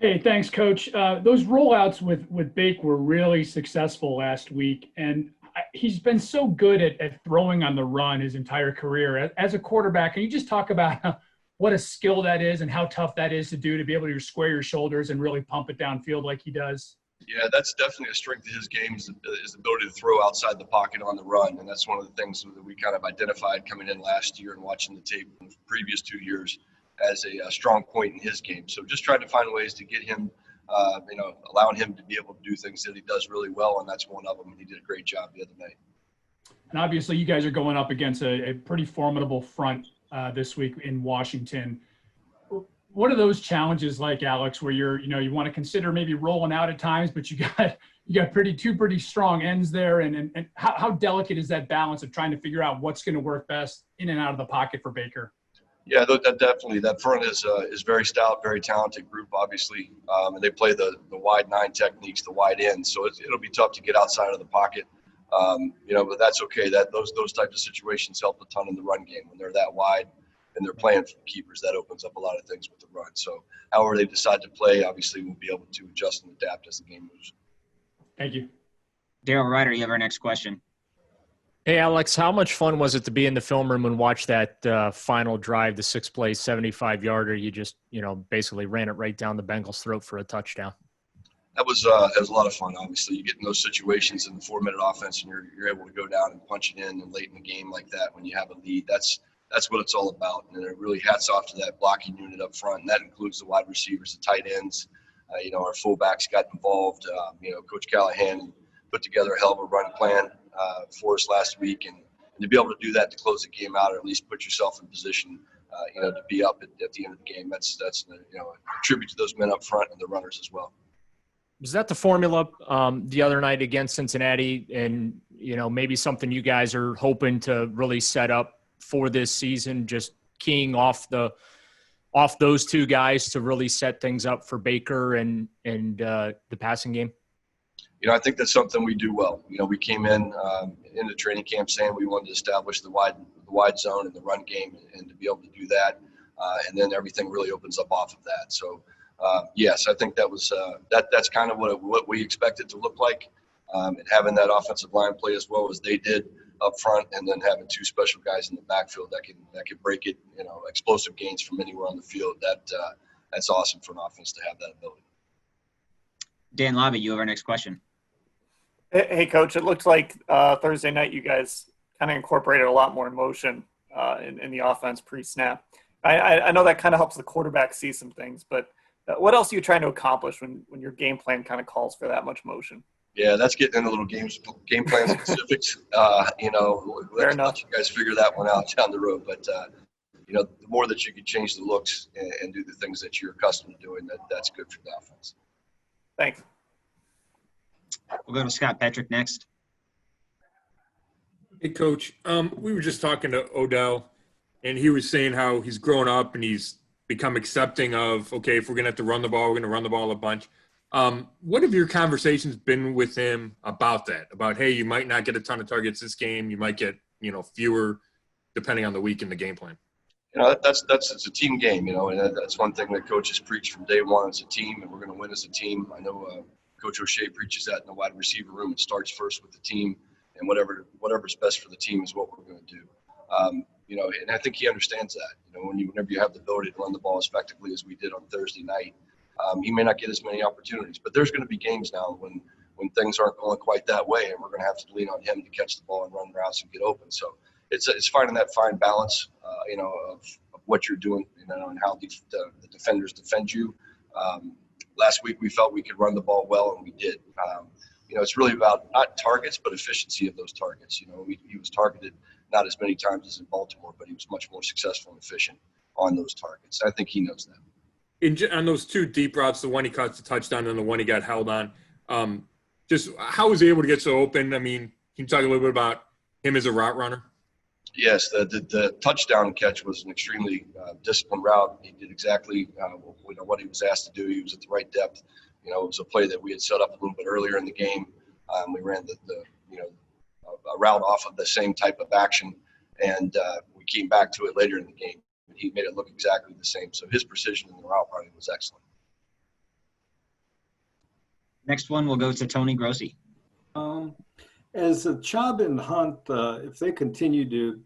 Hey, thanks, Coach. Those rollouts with Bake were really successful last week, and he's been so good at throwing on the run his entire career. As a quarterback, can you just talk about what a skill that is and how tough that is to do, to be able to square your shoulders and really pump it downfield like he does? Yeah, that's definitely a strength of his game is the ability to throw outside the pocket on the run, and that's one of the things that we kind of identified coming in last year and watching the tape in the previous 2 years as a strong point in his game. So just trying to find ways to get him, allowing him to be able to do things that he does really well, and that's one of them. And he did a great job the other night. And obviously, you guys are going up against a pretty formidable front this week in Washington. What are those challenges like, Alex, where you want to consider maybe rolling out at times, but you got two pretty strong ends there, and how delicate is that balance of trying to figure out what's going to work best in and out of the pocket for Baker? Yeah, that front is very stout, very talented group, obviously, and they play the wide nine techniques, the wide end, so it'll be tough to get outside of the pocket, but that's okay. Those types of situations help a ton in the run game when they're that wide and they're playing for the keepers. That opens up a lot of things with the run. So however they decide to play, obviously we'll be able to adjust and adapt as the game moves. Thank you. Daryl Ryder, you have our next question. Hey, Alex, how much fun was it to be in the film room and watch that final drive, the 6-play 75-yarder? You just, basically ran it right down the Bengals' throat for a touchdown. That was a lot of fun. Obviously, you get in those situations in the 4-minute offense, and you're able to go down and punch it in and late in the game like that when you have a lead. That's what it's all about. And it really hats off to that blocking unit up front, and that includes the wide receivers, the tight ends. Our fullbacks got involved. Coach Callahan put together a hell of a run plan for us last week, and to be able to do that to close the game out, or at least put yourself in position, to be up at the end of the game. That's a tribute to those men up front and the runners as well. Was that the formula the other night against Cincinnati, and maybe something you guys are hoping to really set up for this season, just keying off those two guys to really set things up for Baker and the passing game? I think that's something we do well. We came in the training camp saying we wanted to establish the wide zone and the run game, and to be able to do that, and then everything really opens up off of that. So, yes, I think that was that's kind of what we expected to look like, and having that offensive line play as well as they did up front, and then having two special guys in the backfield that can break it, explosive gains from anywhere on the field. That's awesome for an offense to have that ability. Dan Lobby, you have our next question. Hey, Coach, it looked like Thursday night you guys kind of incorporated a lot more emotion in the offense pre-snap. I know that kind of helps the quarterback see some things, but what else are you trying to accomplish when your game plan kind of calls for that much motion? Yeah, that's getting into little game plan specifics. Let you guys figure that one out down the road. But, the more that you can change the looks and do the things that you're accustomed to doing, that's good for the offense. Thanks. We'll go to Scott Patrick next. Hey, Coach. We were just talking to Odell, and he was saying how he's grown up and he's become accepting of, okay, if we're going to have to run the ball, we're going to run the ball a bunch. What have your conversations been with him about that? About, hey, you might not get a ton of targets this game. You might get, fewer depending on the week in the game plan. It's a team game, and that's one thing that coaches preach from day one. It's a team, and we're going to win as a team. I know Coach O'Shea preaches that in the wide receiver room. It starts first with the team, and whatever's best for the team is what we're going to do. And I think he understands that. Whenever you have the ability to run the ball as effectively as we did on Thursday night, he may not get as many opportunities, but there's going to be games now when things aren't going quite that way, and we're going to have to lean on him to catch the ball and run routes and get open. So it's finding that fine balance, of what you're doing, and how the defenders defend you. Last week we felt we could run the ball well, and we did. It's really about not targets, but efficiency of those targets. He was targeted not as many times as in Baltimore, but he was much more successful and efficient on those targets. I think he knows that. On those two deep routes, the one he caught the touchdown and the one he got held on, just how was he able to get so open? I mean, can you talk a little bit about him as a route runner? Yes, the touchdown catch was an extremely disciplined route. He did exactly what he was asked to do. He was at the right depth. It was a play that we had set up a little bit earlier in the game. We ran a route off of the same type of action, and we came back to it later in the game. He made it look exactly the same. So his precision in the route running was excellent. Next one will go to Tony Grossi. As Chubb and Hunt, if they continue to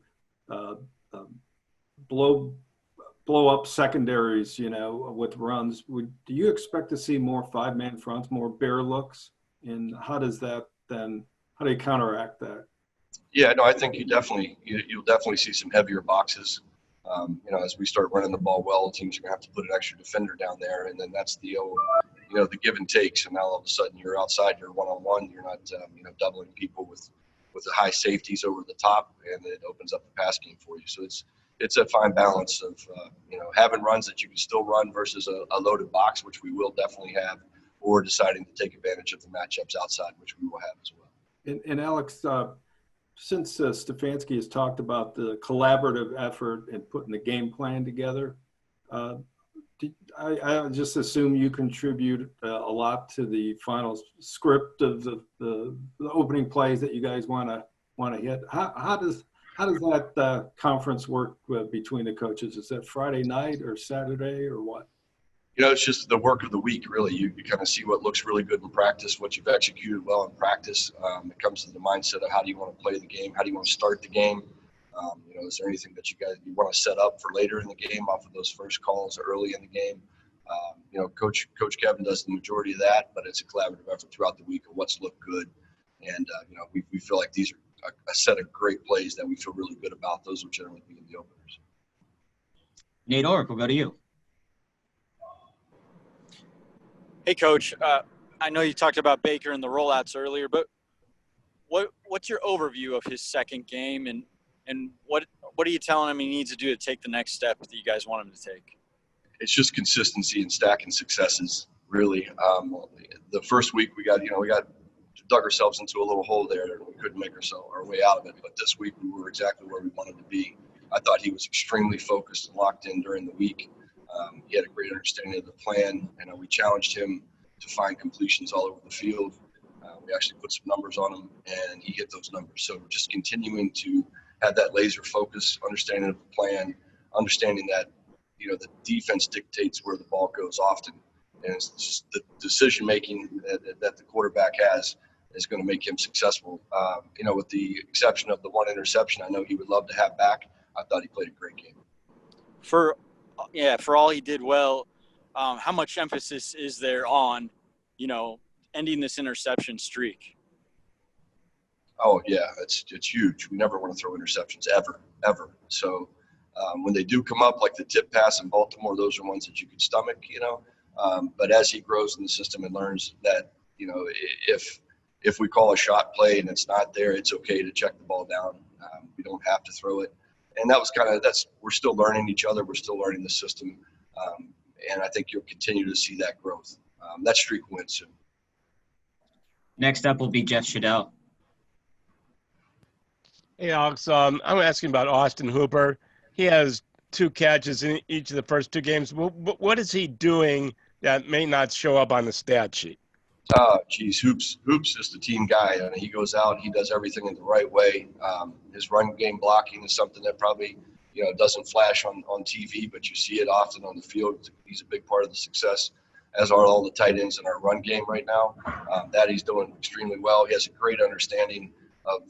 blow up secondaries, with runs, do you expect to see more 5-man fronts, more bear looks? And how do you counteract that? Yeah, no, I think you'll definitely see some heavier boxes. As we start running the ball well, teams are going to have to put an extra defender down there, and then that's the old, the give and takes. And now all of a sudden you're outside, you're one-on-one, you're not, doubling people with the high safeties over the top, and it opens up the pass game for you. So it's a fine balance of, having runs that you can still run versus a loaded box, which we will definitely have, or deciding to take advantage of the matchups outside, which we will have as well. And Alex, since Stefanski has talked about the collaborative effort and putting the game plan together, I just assume you contribute a lot to the final script of the opening plays that you guys want to hit. How does that conference work between the coaches? Is that Friday night or Saturday or what? It's just the work of the week, really. You kind of see what looks really good in practice, what you've executed well in practice. It comes to the mindset of how do you want to play the game, how do you want to start the game. Is there anything that you want to set up for later in the game off of those first calls early in the game? Coach Kevin does the majority of that, but it's a collaborative effort throughout the week of what's looked good. And, we feel like these are a set of great plays that we feel really good about. Those will generally be in the openers. Nate Ork, we'll go to you. Hey, Coach. I know you talked about Baker and the rollouts earlier, but what's your overview of his second game, and what are you telling him he needs to do to take the next step that you guys want him to take? It's just consistency and stacking successes, really. The first week we got dug ourselves into a little hole there, and we couldn't make our way out of it. But this week we were exactly where we wanted to be. I thought he was extremely focused and locked in during the week. He had a great understanding of the plan, and we challenged him to find completions all over the field. We actually put some numbers on him, and he hit those numbers. So just continuing to have that laser focus, understanding of the plan, understanding that, the defense dictates where the ball goes often. And it's just the decision-making that the quarterback has is going to make him successful. With the exception of the one interception I know he would love to have back, I thought he played a great game. For all he did well, how much emphasis is there on, ending this interception streak? Oh, yeah, it's huge. We never want to throw interceptions ever. So when they do come up, like the tip pass in Baltimore, those are ones that you could stomach, But as he grows in the system and learns that, if we call a shot play and it's not there, it's okay to check the ball down. We don't have to throw it. And that was we're still learning each other. We're still learning the system. And I think you'll continue to see that growth. That streak will end soon. Next up will be Jeff Shadell. Hey, Alex. I'm asking about Austin Hooper. He has 2 catches in each of the first 2 games. What is he doing that may not show up on the stat sheet? Hoops is the team guy, and he goes out, he does everything in the right way. His run game blocking is something that probably, doesn't flash on TV, but you see it often on the field. He's a big part of the success, as are all the tight ends in our run game right now. That he's doing extremely well. He has a great understanding of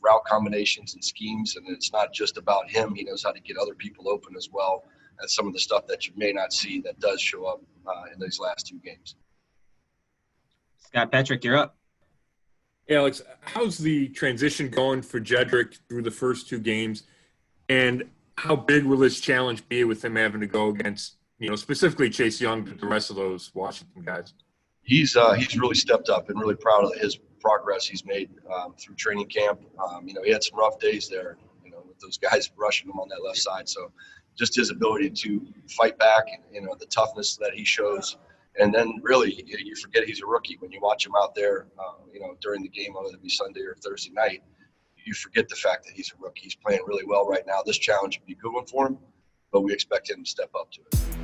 route combinations and schemes, and it's not just about him. He knows how to get other people open as well. That's some of the stuff that you may not see that does show up in these last 2 games. Scott Petrick, you're up. Hey, Alex, how's the transition going for Jedrick through the first 2 games? And how big will this challenge be with him having to go against, specifically Chase Young, but the rest of those Washington guys? He's really stepped up and really proud of his progress he's made through training camp. He had some rough days there, with those guys rushing him on that left side. So just his ability to fight back, the toughness that he shows. And then really, you forget he's a rookie. When you watch him out there, during the game, whether it be Sunday or Thursday night, you forget the fact that he's a rookie. He's playing really well right now. This challenge would be a good one for him, but we expect him to step up to it.